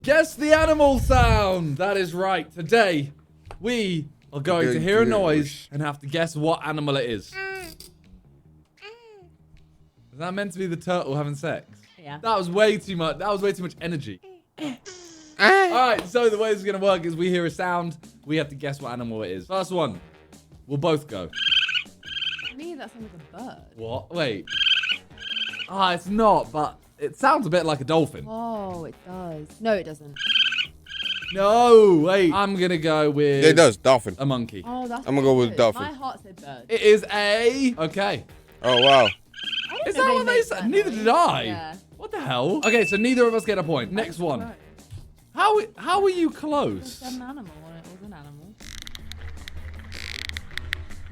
Guess the animal sound. That is right. Today, we are going to hear a noise and have to guess what animal it is. Is that meant to be the turtle having sex? Yeah. That was way too much. That was way too much energy. Alright, so the way this is going to work is we hear a sound. We have to guess what animal it is. First one. We'll both go. To me, that sounds like a bird. What? Wait. Ah, it's not, but it sounds a bit like a dolphin. Oh, it does. No, it doesn't. No, wait. I'm going to go with... Yeah, it does. Dolphin. A monkey. Oh, that's I'm gonna go with good. dolphin. My heart said bird. It is a... Okay. Oh, wow. Is that what they said? Neither did I. Yeah. What the hell? Okay, so neither of us get a point. Next one. Right. How are you close? It's an animal. It was an animal.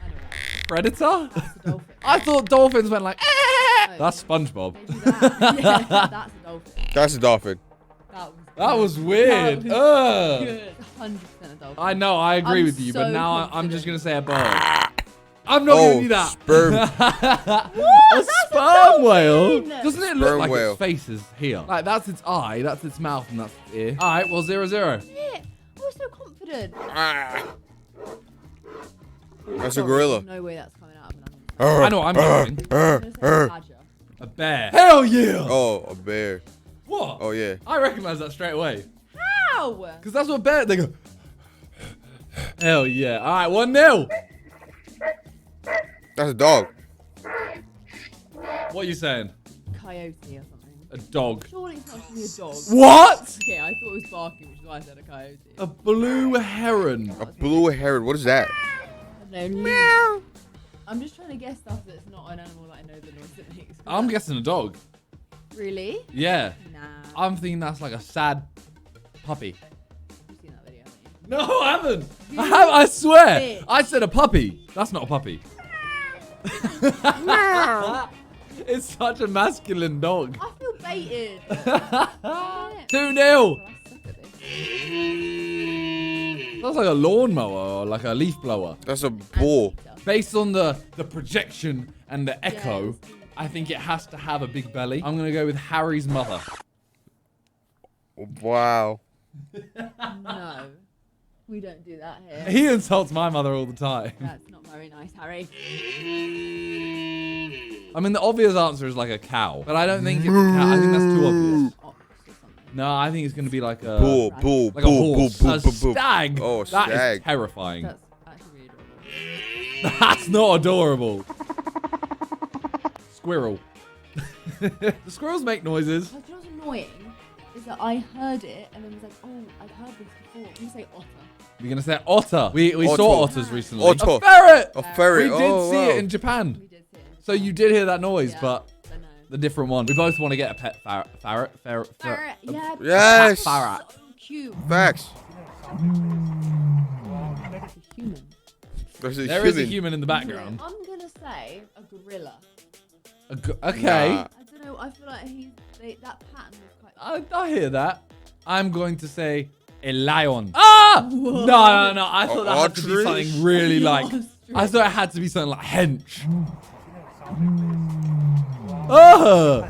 Anyway. Predator? That's a dolphin. I thought dolphins went like... No, That's SpongeBob. they do that. Yeah, that's a dolphin. That's a dolphin. That was weird. That was Ugh. good. 100% a dolphin. I know, I agree I'm with you, but so now I'm confident. just going to say a bird. I'm not giving you that. Sperm. A sperm whale? Doesn't it look Sperm like whale. its face is here? Like, that's its eye, that's its mouth, and that's its ear. All right, well, 0-0. Yeah, I was so confident. That's a gorilla. No way that's coming out of an animal. I know what I'm doing. I'm gonna say a badger. A bear. Hell yeah! Oh, a bear. What? Oh, yeah. I recognize that straight away. How? Because that's what bear, they go. Hell yeah. All right, 1-0. That's a dog. What are you saying? Coyote or something. A dog. Surely it's not actually a dog. What? Okay, I thought it was barking, which is why I said a coyote. A blue heron. A blue heron. What is that? I don't know. I'm just trying to guess stuff that's not an animal that I know the noise it makes. I'm guessing a dog. Really? Yeah. Nah. I'm thinking that's like a sad puppy. You've seen that video, haven't you? No, I haven't. I swear. Bitch. I said a puppy. That's not a puppy. It's such a masculine dog. I feel baited. 2-0. That's like a lawnmower or like a leaf blower. That's a bull. Based on the projection and the echo, I think it has to have a big belly. I'm going to go with Harry's mother. Wow. No. We don't do that here. He insults my mother all the time. That's not very nice, Harry. I mean, the obvious answer is like a cow, but I don't think it's a cow. I think that's too obvious. Ox or something. No, I think it's going to be like a... Bull, bull, Like a bull, bull, horse. bull, A bull, bull. stag. Oh, a That stag. is terrifying. That's actually really adorable. That's not adorable. Squirrel. The squirrels make noises. Like, you know what's annoying? Is that I heard it and then was like, oh, I've heard this before. You say otter. You're going to say otter. We Otter. saw otters recently. Otter. A ferret. A ferret. We did Oh, see wow. it in Japan. We did see it. So you did hear that noise, Yeah, but I know. the different one. We both want to get a pet ferret. Ferret, yeah. Yes. Ferret. So cute. Facts. Like a human. There's a There is a human in the background. I'm gonna say a gorilla. Okay. Nah. I don't know. I feel like that pattern was quite. I hear that. I'm going to say a lion. Ah! Whoa. No. I thought that had to be Ostrich? something really like... Ostrich. I thought it had to be something like hench. Oh!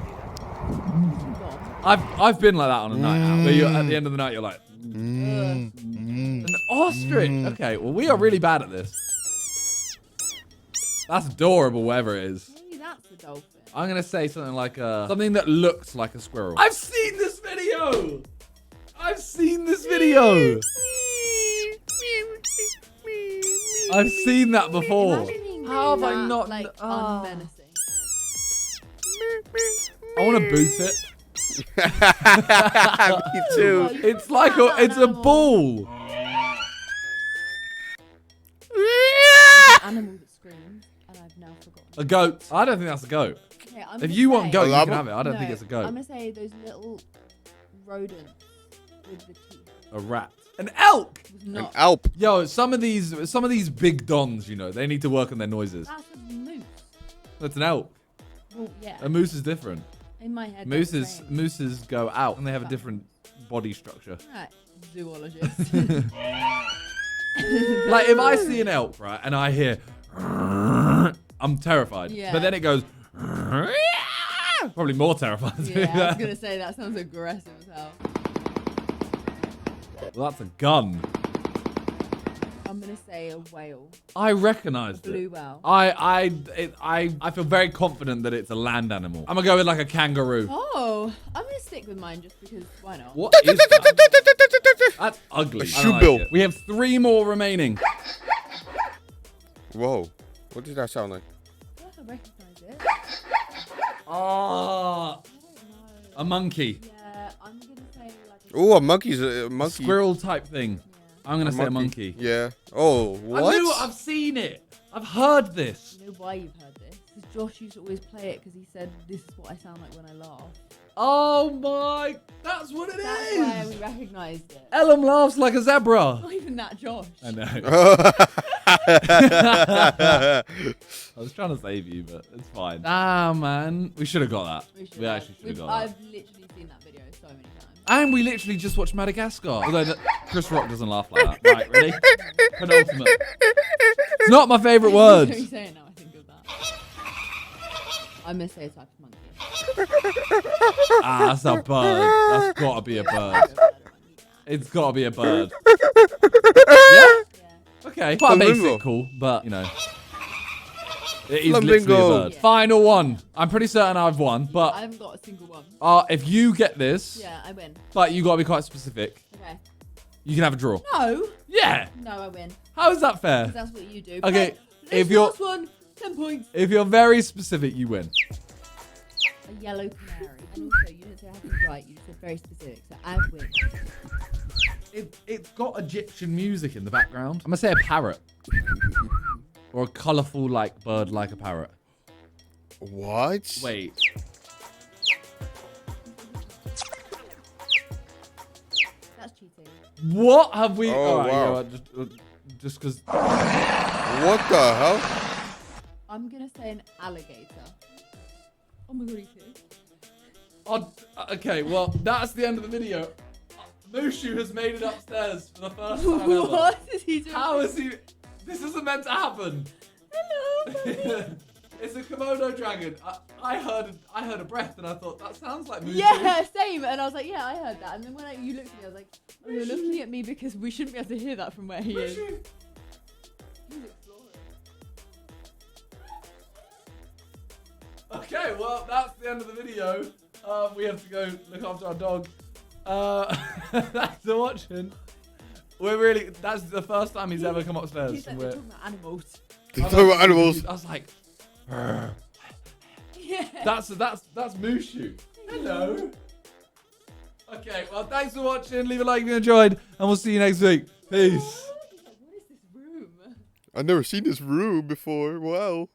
I've been like that on a night out. Where at the end of the night, you're like... An ostrich. Okay, well, we are really bad at this. That's adorable, whatever it is. Maybe that's a dolphin. I'm going to say something like something that looks like a squirrel. I've seen this video! I've seen this video! I've seen that before. Imagining How have I that, not... like Ah. unmenacing? I want to boot it. Me too. It's like it's a ball. Animal that screams, and I've now forgotten. A goat. I don't think that's a goat. Okay, I'm If gonna you want say- goat, you llama? can have it. I don't think No, it's a goat. I'm gonna say those little rodents with the teeth. A rat. An elk. It was An not. Alp. Yo, some of these big dons, you know, they need to work on their noises. That's a moose. That's an elk. Well, yeah. A moose is different. In my head. that's the same. Mooses go out and they have a different body structure. Right, zoologist. Like if I see an elk, right, and I hear, I'm terrified. Yeah. But then it goes, probably more terrified. Yeah, I was gonna say that sounds aggressive as hell. Well, that's a gun. I'm gonna say a whale. I recognized it. Blue whale. I feel very confident that it's a land animal. I'm gonna go with like a kangaroo. Oh, I'm gonna stick with mine just because why not? What is that? That's ugly. A I shoe don't like bill. it. We have 3 more remaining. Whoa. What does that sound like? I feel like I recognize it. Oh, I don't know. a monkey. Yeah, I'm gonna say like a Oh, a monkey's a monkey. Squirrel type thing. I'm gonna say a monkey. Yeah. Oh, what? I knew. I've seen it. I've heard this. You know why you've heard this? Because Josh used to always play it because he said, this is what I sound like when I laugh. Oh my! That's what it That's is. why we recognised it. Ellum laughs like a zebra. Not even that Josh. I know. I was trying to save you, but it's fine. Ah, man. We should have got that. We actually should have got that. I've literally seen that video so many times. And we literally just watched Madagascar. Although Chris Rock doesn't laugh like that. Right, ready? Penultimate. It's not my favourite word. When you say it now, I think of that. I'm going to say a type of monkey. Ah, that's a bird. That's got to be a bird. It's got to be a bird. Yeah? Yeah. Okay. Quite a basic Flamingo. call, but, you know. It is Flamingo. literally a bird. Yeah. Final one. I'm pretty certain I've won, I but haven't got a single one. if you get this, Yeah, I win. but you got to be quite specific, Okay. you can have a draw. No. Yeah. No, I win. How is that fair? Because that's what you do. Okay, But if this you're- last one, 10 points. If you're very specific, you win. A yellow canary. And also, you didn't say I have to be right. You just said very specific. So I win. It's got Egyptian music in the background. I'm gonna say a parrot. Or a colourful like bird like a parrot. What? Wait. That's cheating. What have we? Oh, Alright, wow. you know what, just because. What the hell? I'm going to say an alligator. Oh my god, he too. Oh, okay, well, that's the end of the video. Mushu has made it upstairs for the first time ever. What is he doing? How is he? This isn't meant to happen. Hello. It's a Komodo dragon. I heard a breath and I thought that sounds like Mushu. Yeah, same. And I was like, yeah, I heard that. And then when you looked at me, I was like, oh, you're looking at me because we shouldn't be able to hear that from where he is. Mushu. He's exploring. Okay, well, that's the end of the video. We have to go look after our dog. Thanks for watching. That's the first time he's ever come upstairs. He's like, and they're we're- talking about animals. They talk about animals. I was like, Yeah. that's Mushu. Hello. Okay, well, thanks for watching. Leave a like if you enjoyed, and we'll see you next week. Peace. He's like, what is this room? I've never seen this room before. Wow.